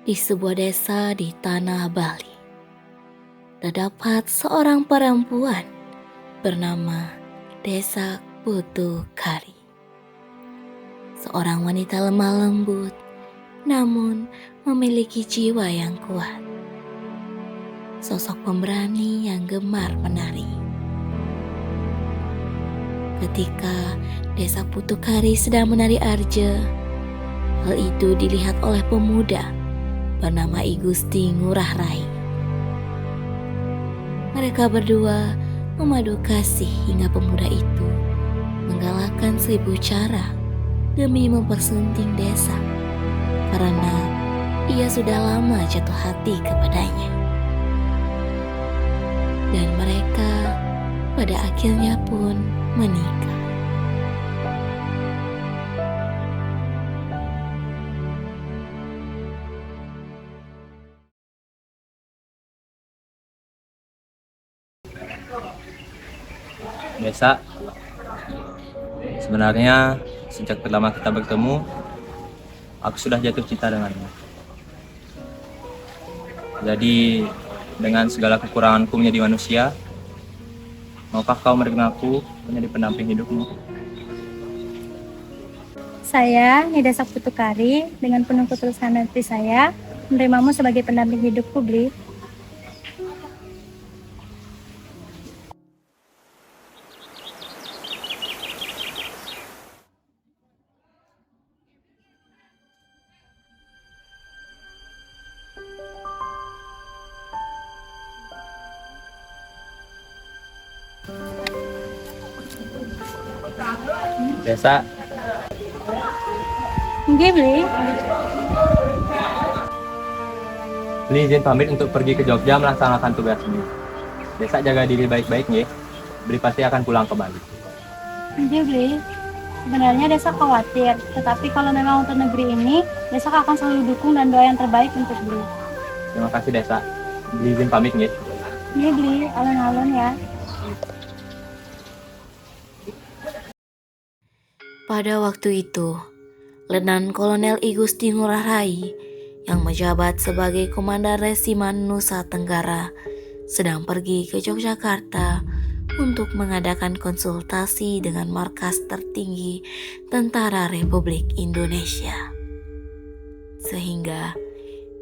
Di sebuah desa di tanah Bali, terdapat seorang perempuan bernama Desa Putu Kari. Seorang wanita lemah lembut, namun memiliki jiwa yang kuat. Sosok pemberani yang gemar menari. Ketika Desa Putu Kari sedang menari arja, hal itu dilihat oleh pemuda bernama I Gusti Ngurah Rai. Mereka berdua memadu kasih hingga pemuda itu menggalakkan 1000 cara demi mempersunting desa karena ia sudah lama jatuh hati kepadanya. Dan mereka pada akhirnya pun menikah. Desa, sebenarnya sejak pertama kita bertemu, aku sudah jatuh cinta denganmu. Jadi, dengan segala kekuranganku menjadi manusia, maukah kau menerima aku menjadi pendamping hidupmu? Saya, Nida Putu Kari, dengan penuh ketulusan hati saya, menerimamu sebagai pendamping hidupku, Bli. Desa, Oke, Bli. Beli izin pamit untuk pergi ke Jogja melaksanakan tugas ini. Desa jaga diri baik-baik ya. Beli pasti akan pulang ke Bali. Oke, Bli. Sebenarnya Desa khawatir, tetapi kalau memang untuk negeri ini, Desa akan selalu dukung dan doa yang terbaik untuk Bli. Terima kasih Desa. Beli izin pamit ya. Iya, Bli. Alon-alon ya. Pada waktu itu, Letnan Kolonel I Gusti Ngurah Rai yang menjabat sebagai Komandan Resimen Nusa Tenggara sedang pergi ke Yogyakarta untuk mengadakan konsultasi dengan markas tertinggi Tentara Republik Indonesia. Sehingga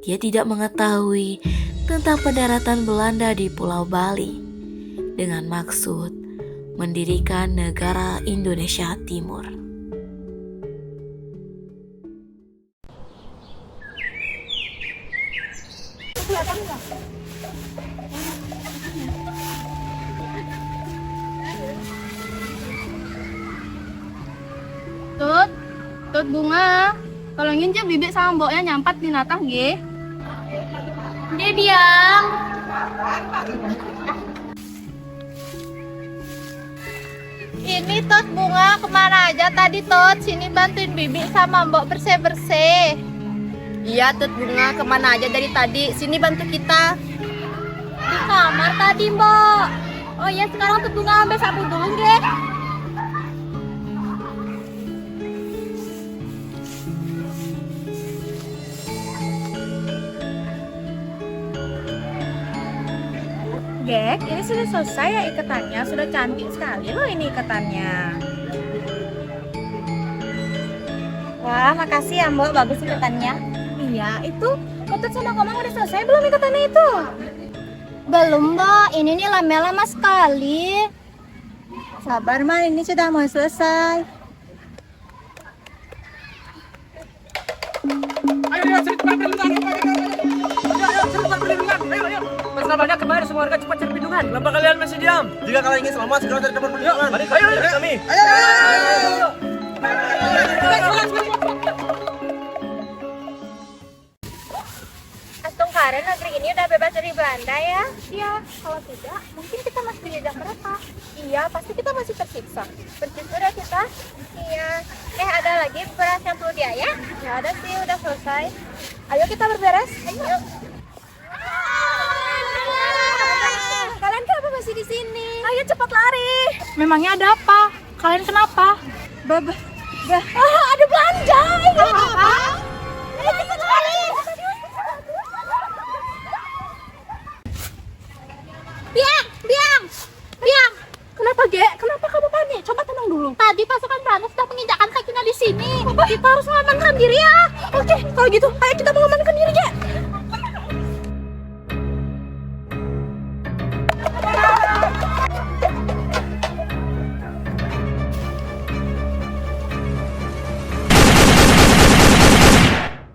dia tidak mengetahui tentang pendaratan Belanda di Pulau Bali dengan maksud mendirikan negara Indonesia Timur. Tut bunga, tolongin aja bibik sama mboknya nyampat di natah ge. Dia biang. Ini Tot bunga kemana aja tadi Tot? Sini bantuin bibik sama mbok bersih-bersih. Iya Tot bunga kemana aja dari tadi? Sini bantu kita. Di kamar tadi mbok. Oh iya sekarang Tot bunga ambil sapu dulu ge. Gek, ini sudah selesai ya ikatannya. Sudah cantik sekali loh ini ikatannya. Wah, makasih ya, Mbok. Bagus ikatannya. Iya, itu Putut sama Komang udah selesai belum ikatannya itu? Belum mbak, ini nih lama-lama sekali. Sabar mah, ini sudah mau selesai. Persahabatnya kemarin semua warga cepat cari perlindungan. Kenapa kalian masih diam? Jika kalian ingin selamat, segera cari tempat perlindungan. Ayo, kami. Ayo. Antung Karen, negeri ini udah bebas dari Belanda ya? Iya, kalau tidak, mungkin kita masih dijajah mereka. Iya, pasti kita masih tersiksa. Bersyukur ya kita. Iya. Ada lagi beras yang perlu biaya? Ya ada sih, udah selesai. Ayo kita berberes. Ayo. Kalian kenapa masih di sini? Ayo cepat lari. Memangnya ada apa? Kalian kenapa? Ada belanja. Apa? Ayo cepat lari. kita harus mengamankan diri ya. Oke, kalau gitu, ayo kita mengamankan diri ya.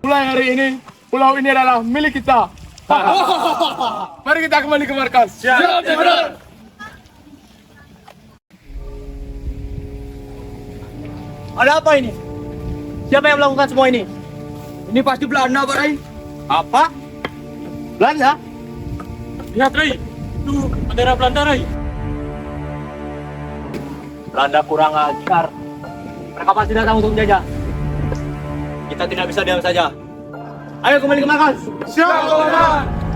Mulai hari ini, pulau ini adalah milik kita. Mari kita kembali ke markas. Siap, Jenderal. Ada apa ini? Siapa yang melakukan semua ini? Ini pasti Belanda, Pak Rai. Apa? Belanda? Lihat, Rai. Itu bendera Belanda, Rai. Belanda kurang ajar. Mereka pasti datang untuk menjajah. Kita tidak bisa diam saja. Ayo kembali ke markas. Siap, Komandan.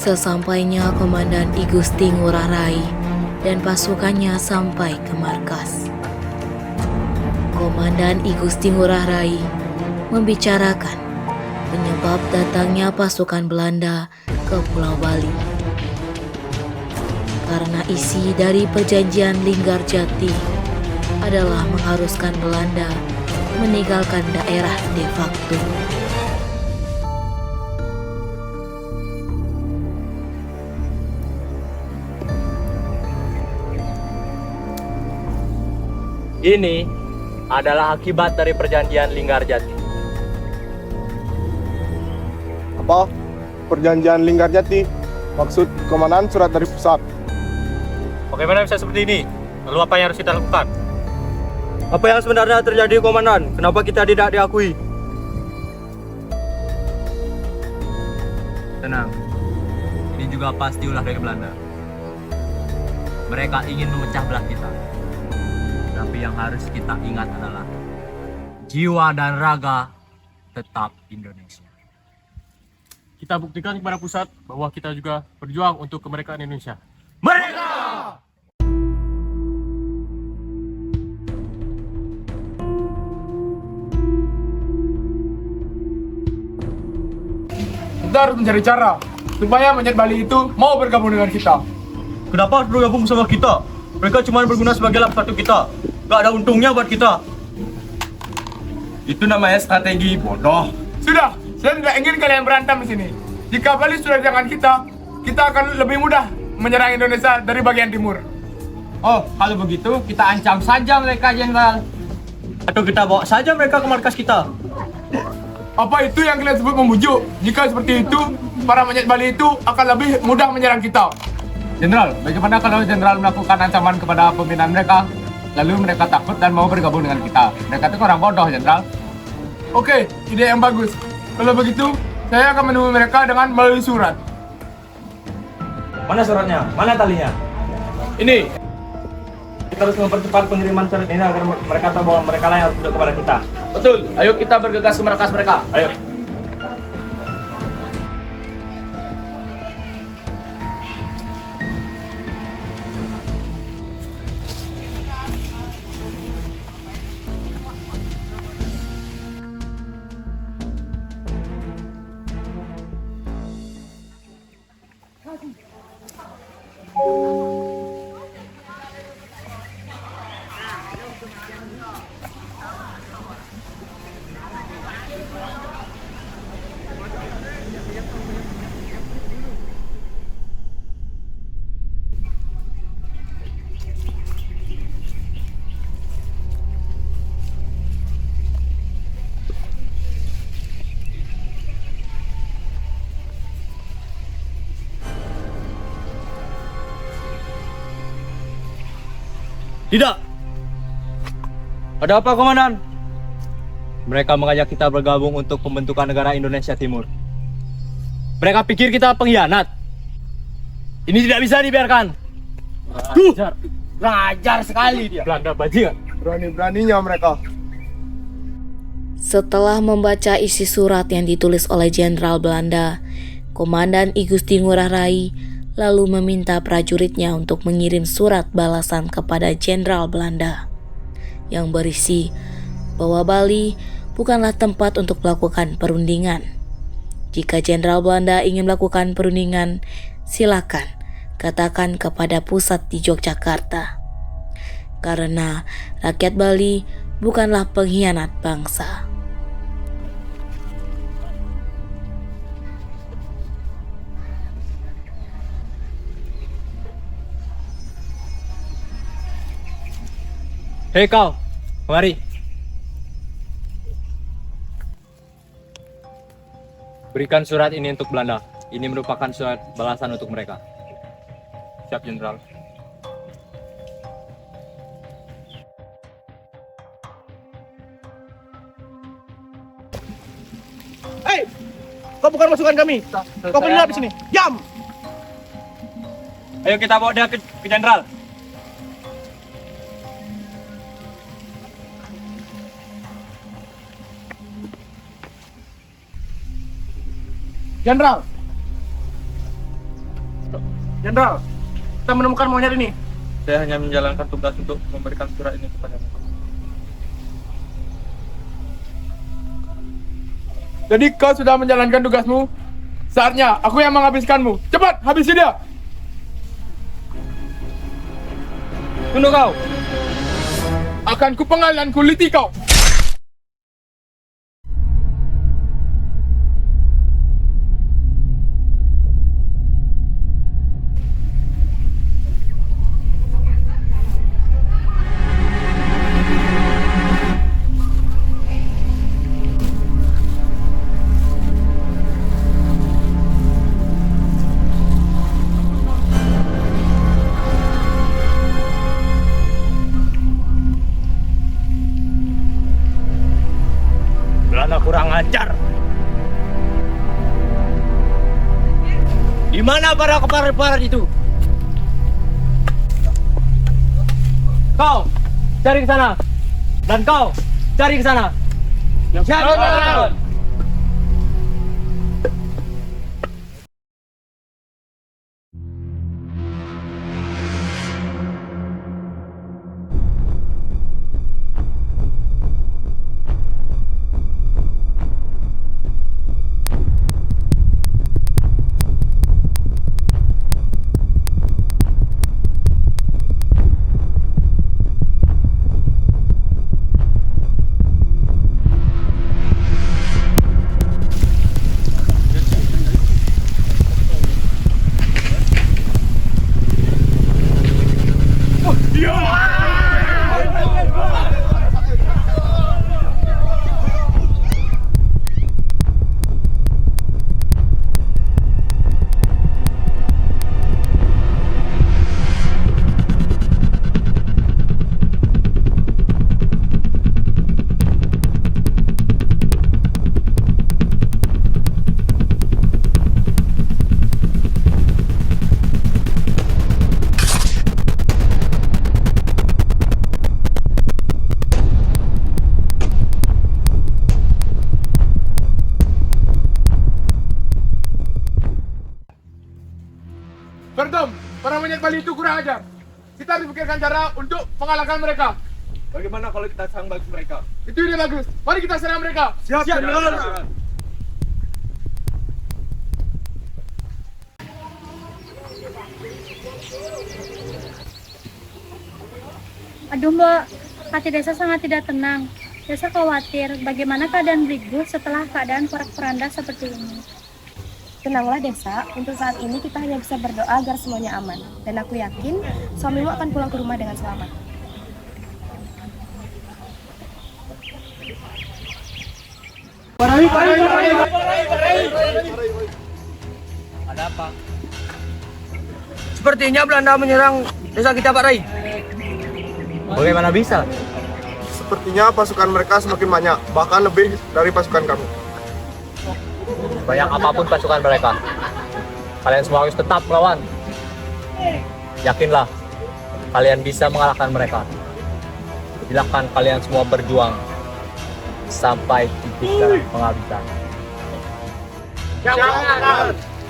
Sesampainya Komandan I Gusti Ngurah Rai dan pasukannya sampai ke markas, Komandan I Gusti Ngurah Rai membicarakan penyebab datangnya pasukan Belanda ke Pulau Bali. Karena isi dari perjanjian Linggarjati adalah mengharuskan Belanda meninggalkan daerah de facto. Ini adalah akibat dari perjanjian Linggarjati. Apa? Perjanjian Linggarjati? Maksud Komandan surat dari pusat. Bagaimana bisa seperti ini? Lalu apa yang harus kita lakukan? Apa yang sebenarnya terjadi, Komandan? Kenapa kita tidak diakui? Tenang, ini juga pasti ulah dari Belanda. Mereka ingin memecah belah kita. Tapi yang harus kita ingat adalah jiwa dan raga tetap Indonesia. Kita buktikan kepada pusat bahwa kita juga berjuang untuk kemerdekaan Indonesia. Mereka! Kita harus mencari cara supaya Monyet Bali itu mau bergabung dengan kita. Kenapa harus bergabung sama kita? Mereka cuma berguna sebagai lap satu kita. Gak ada untungnya buat kita. Itu namanya strategi bodoh. Sudah, saya tidak ingin kalian berantem di sini. Jika Bali sudah di tangan kita akan lebih mudah menyerang Indonesia dari bagian timur. Oh, kalau begitu kita ancam saja mereka, Jenderal. Atau kita bawa saja mereka ke markas kita. Apa itu yang kalian sebut membujuk? Jika seperti itu, para Monyet Bali itu akan lebih mudah menyerang kita. Jenderal, bagaimana kalau Jenderal melakukan ancaman kepada pimpinan mereka, lalu mereka takut dan mau bergabung dengan kita? Mereka itu orang bodoh, Jenderal. Oke, ide yang bagus. Kalau begitu, saya akan menemui mereka dengan melalui surat. Mana suratnya? Mana talinya? Ini, Kita harus mempercepat pengiriman surat ini agar mereka tahu bahwa mereka lah yang harus tunduk kepada kita. betul. Ayo kita bergegas ke markas mereka. Ayo. Tidak. Ada apa, Komandan? Mereka mengajak kita bergabung untuk pembentukan negara Indonesia Timur. Mereka pikir kita pengkhianat. Ini tidak bisa dibiarkan. Rajar sekali dia. Belanda bajingan. Berani-beraninya mereka. Setelah membaca isi surat yang ditulis oleh Jenderal Belanda, Komandan I Gusti Ngurah Rai lalu meminta prajuritnya untuk mengirim surat balasan kepada Jenderal Belanda yang berisi bahwa Bali bukanlah tempat untuk melakukan perundingan. Jika Jenderal Belanda ingin melakukan perundingan, silakan katakan kepada pusat di Yogyakarta. Karena rakyat Bali bukanlah pengkhianat bangsa. Hei kau, kemari. Berikan surat ini untuk Belanda. Ini merupakan surat balasan untuk mereka. Siap, Jenderal. Hei, kau bukan masukan kami. Kau pergi di sini. Diam. Ayo kita bawa dia ke Jenderal. Jenderal. Jenderal, kita menemukan monyet ini. Saya hanya menjalankan tugas untuk memberikan surat ini kepada mereka. Jadi kau sudah menjalankan tugasmu. Saatnya aku yang menghabiskanmu. Cepat, habisi dia. Tunduk kau. Akan kupenggal dan kuliti kau. Belanda kurang ajar. Di mana para kepala itu? Kau cari ke sana. Dan kau cari ke sana. Siap. Verdom, para monyet Bali itu kurang ajar. Kita harus pikirkan cara untuk mengalahkan mereka. Bagaimana kalau kita serang balik mereka? Itu ide bagus. Mari kita serang mereka. Siap, Jenderal. Aduh Mbak, hati desa sangat tidak tenang. Desa khawatir bagaimana keadaan Brigu setelah keadaan porak-poranda seperti ini. Tenanglah Desa, untuk saat ini kita hanya bisa berdoa agar semuanya aman. Dan aku yakin suamimu akan pulang ke rumah dengan selamat. Ada apa? Sepertinya Belanda menyerang desa kita, Pak Rai. Bagaimana bisa? Sepertinya pasukan mereka semakin banyak, bahkan lebih dari pasukan kami. Banyak apapun pasukan mereka, kalian semua harus tetap melawan. Yakinlah, kalian bisa mengalahkan mereka. Silakan kalian semua berjuang sampai titik penghabisan.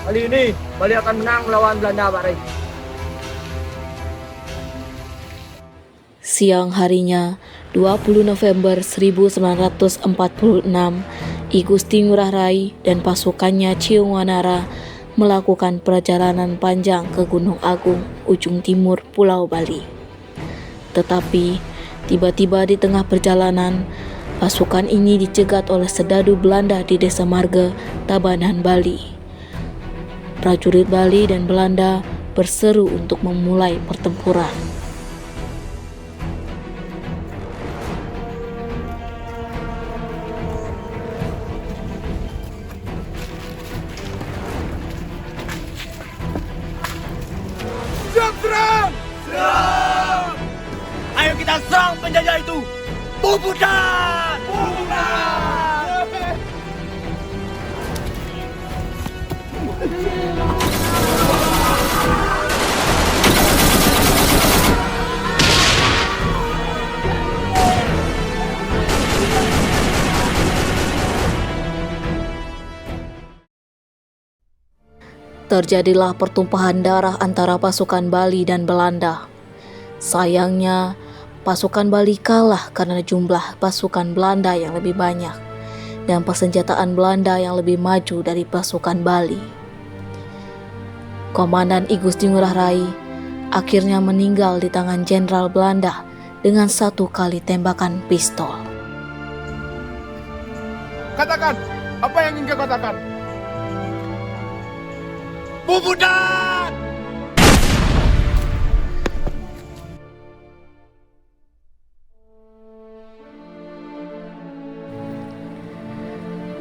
Kali ini Bali akan menang melawan Belanda, Pak Rai. Siang harinya, 20 November 1946, I Gusti Ngurah Rai dan pasukannya Ciung Wanara melakukan perjalanan panjang ke Gunung Agung, ujung timur Pulau Bali. Tetapi, tiba-tiba di tengah perjalanan, pasukan ini dicegat oleh serdadu Belanda di Desa Marga, Tabanan, Bali. Prajurit Bali dan Belanda berseru untuk memulai pertempuran. Ayo kita serang penjajah itu. Bubudan! Bubudan! Terjadilah pertumpahan darah antara pasukan Bali dan Belanda. Sayangnya, pasukan Bali kalah karena jumlah pasukan Belanda yang lebih banyak dan persenjataan Belanda yang lebih maju dari pasukan Bali. Komandan I Gusti Ngurah Rai akhirnya meninggal di tangan Jenderal Belanda dengan 1 kali tembakan pistol. Katakan, apa yang ingin kau katakan? Bubudan!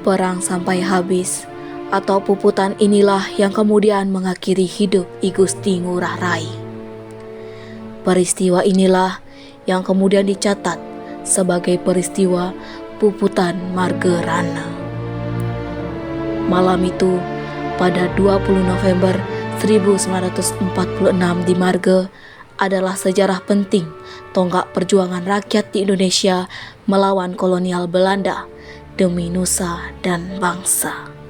Perang sampai habis, atau puputan inilah yang kemudian mengakhiri hidup I Gusti Ngurah Rai. Peristiwa inilah yang kemudian dicatat sebagai peristiwa puputan Margerana. Malam itu, pada 20 November 1946 di Marga adalah sejarah penting tonggak perjuangan rakyat di Indonesia melawan kolonial Belanda demi nusa dan bangsa.